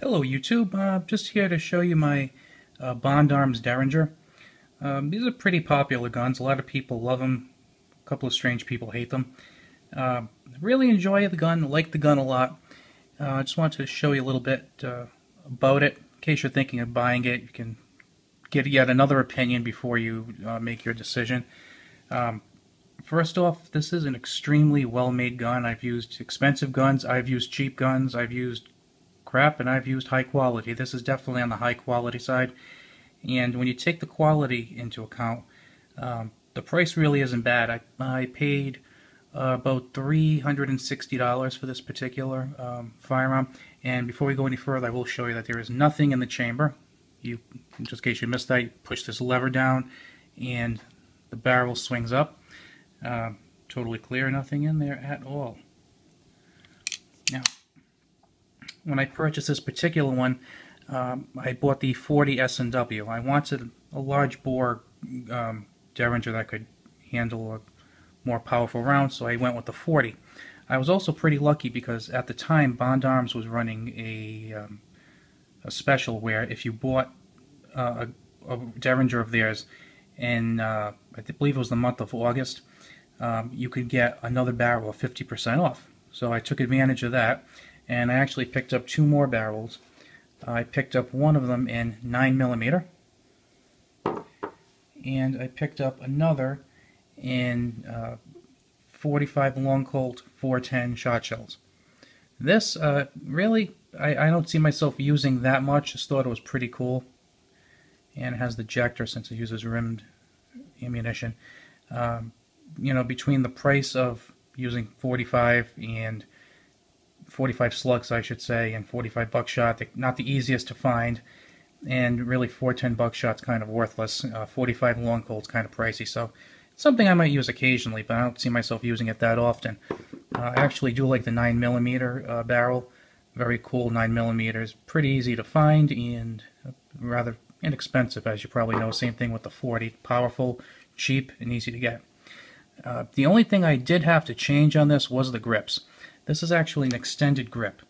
Hello YouTube, just here to show you my Bond Arms Derringer. These are pretty popular guns. A lot of people love them. A couple of strange people hate them. Really enjoy the gun, like the gun a lot. I just wanted to show you a little bit about it. In case you're thinking of buying it, you can get yet another opinion before you make your decision. First off, this is an extremely well-made gun. I've used expensive guns, I've used cheap guns, I've used crap, and I've used high quality. This is definitely on the high quality side, and when you take the quality into account, the price really isn't bad. I paid about $360 for this particular firearm, and before we go any further, I will show you that there is nothing in the chamber. Just in case you missed that, you push this lever down and the barrel swings up. Totally clear, nothing in there at all. Now, when I purchased this particular one, I bought the 40 S&W. I wanted a large bore Derringer that could handle a more powerful round, so I went with the 40. I was also pretty lucky because at the time Bond Arms was running a special where if you bought a Derringer of theirs in, I believe it was the month of August, you could get another barrel of 50% off. So I took advantage of that, and I actually picked up two more barrels. I picked up one of them in 9mm, and I picked up another in 45 long Colt 410 shot shells. This really, I don't see myself using that much. Just thought it was pretty cool, and it has the ejector since it uses rimmed ammunition. You know, between the price of using 45 slugs, I should say, and 45 buckshot, not the easiest to find, and really 410 buckshot's kind of worthless. 45 long Colt's kind of pricey, so it's something I might use occasionally, but I don't see myself using it that often. I actually do like the 9mm barrel. Very cool 9mm. Pretty easy to find and rather inexpensive, as you probably know. Same thing with the 40. Powerful, cheap, and easy to get. The only thing I did have to change on this was the grips. This is actually an extended grip.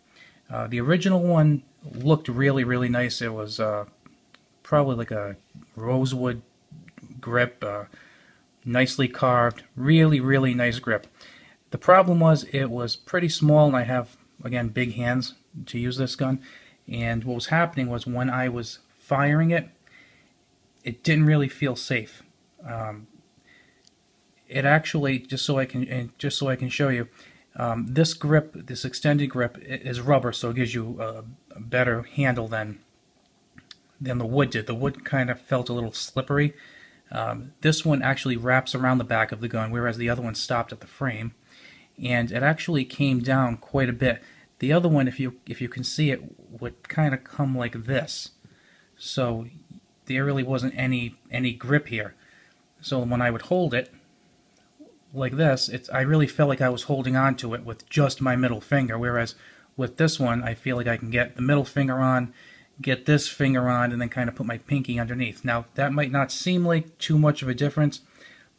The original one looked really, really nice. It was probably like a rosewood grip, nicely carved, really, really nice grip. The problem was it was pretty small, and I have, again, big hands to use this gun. And what was happening was when I was firing it, it didn't really feel safe. It actually, just so I can show you, this grip, this extended grip, is rubber, so it gives you a better handle than the wood did. The wood kind of felt a little slippery. This one actually wraps around the back of the gun, whereas the other one stopped at the frame, and it actually came down quite a bit. The other one, if you can see it, would kind of come like this. So there really wasn't any grip here. So when I would hold it like this, I really felt like I was holding on to it with just my middle finger, whereas with this one, I feel like I can get the middle finger on, get this finger on, and then kind of put my pinky underneath. Now, that might not seem like too much of a difference,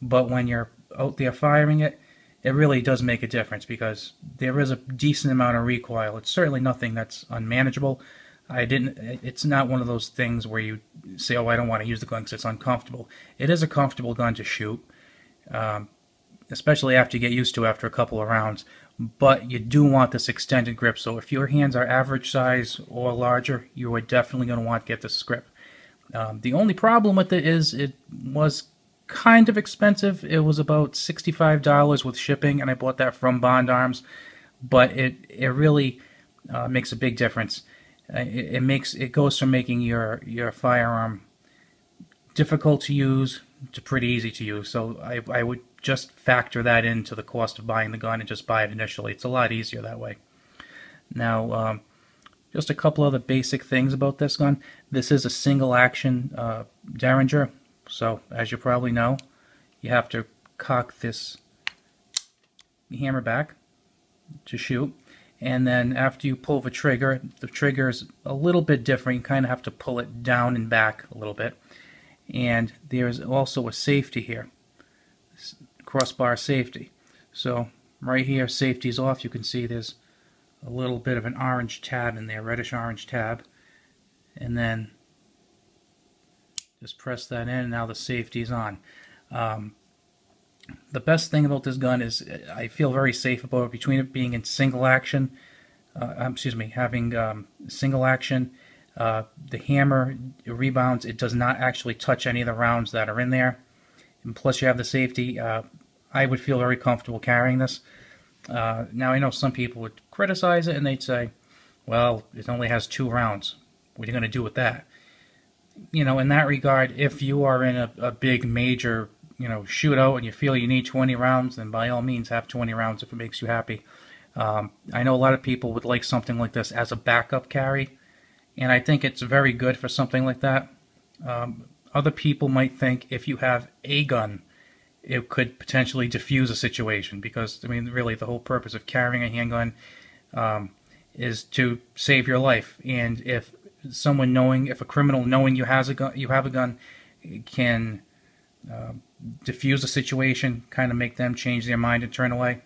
but when you're out there firing it, it really does make a difference because there is a decent amount of recoil. It's certainly nothing that's unmanageable. It's not one of those things where you say, oh, I don't want to use the gun because it's uncomfortable. It is a comfortable gun to shoot, especially after you get used to it after a couple of rounds. But you do want this extended grip, so if your hands are average size or larger, you are definitely going to want to get this grip. The only problem with it is it was kind of expensive. It was about $65 with shipping, and I bought that from Bond Arms, but it really makes a big difference. It goes from making your firearm difficult to use to pretty easy to use. So I would just factor that into the cost of buying the gun and just buy it initially. It's a lot easier that way. Now, just a couple other basic things about this gun. This is a single action Derringer, so as you probably know, you have to cock this hammer back to shoot. And then after you pull the trigger is a little bit different. You kind of have to pull it down and back a little bit. And there's also a safety here, crossbar safety. So right here, safety's off. You can see there's a little bit of an orange tab in there, reddish orange tab, and then just press that in, and now the safety's on. The best thing about this gun is I feel very safe about it, between it being in single action, having single action. The hammer rebounds, it does not actually touch any of the rounds that are in there. And plus you have the safety. I would feel very comfortable carrying this. Now I know some people would criticize it and they'd say, well, it only has 2 rounds. What are you going to do with that? You know, in that regard, if you are in a big major, shootout and you feel you need 20 rounds, then by all means have 20 rounds if it makes you happy. I know a lot of people would like something like this as a backup carry, and I think it's very good for something like that. Other people might think if you have a gun, it could potentially diffuse a situation, because, I mean, really the whole purpose of carrying a handgun is to save your life. And if a criminal knowing you have a gun can diffuse a situation, kind of make them change their mind and turn away,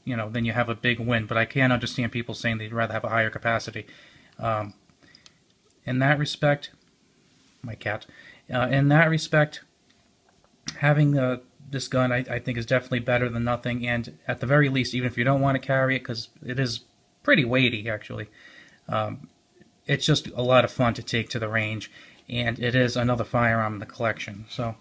then you have a big win. But I can understand people saying they'd rather have a higher capacity. In that respect, my cat, having this gun I think is definitely better than nothing. And at the very least, even if you don't want to carry it, because it is pretty weighty actually, it's just a lot of fun to take to the range, and it is another firearm in the collection. So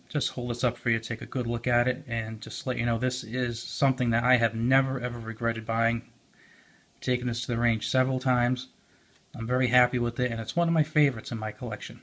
just hold this up for you to take a good look at it, and just let you know this is something that I have never ever regretted buying. Taken this to the range several times. I'm very happy with it, and it's one of my favorites in my collection.